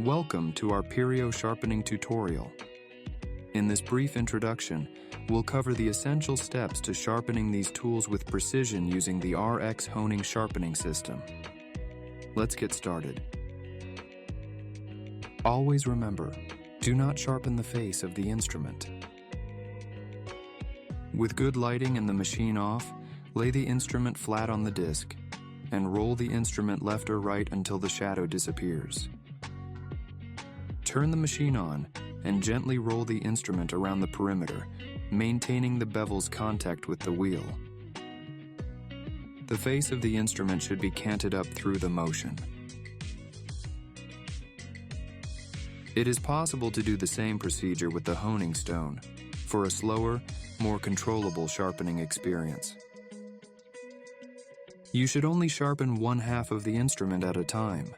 Welcome to our Perio Sharpening tutorial. In this brief introduction, we'll cover the essential steps to sharpening these tools with precision using the RX Honing Sharpening System. Let's get started. Always remember, do not sharpen the face of the instrument. With good lighting and the machine off, lay the instrument flat on the disc and roll the instrument left or right until the shadow disappears. Turn the machine on and gently roll the instrument around the perimeter, maintaining the bevel's contact with the wheel. The face of the instrument should be canted up through the motion. It is possible to do the same procedure with the honing stone for a slower, more controllable sharpening experience. You should only sharpen one half of the instrument at a time,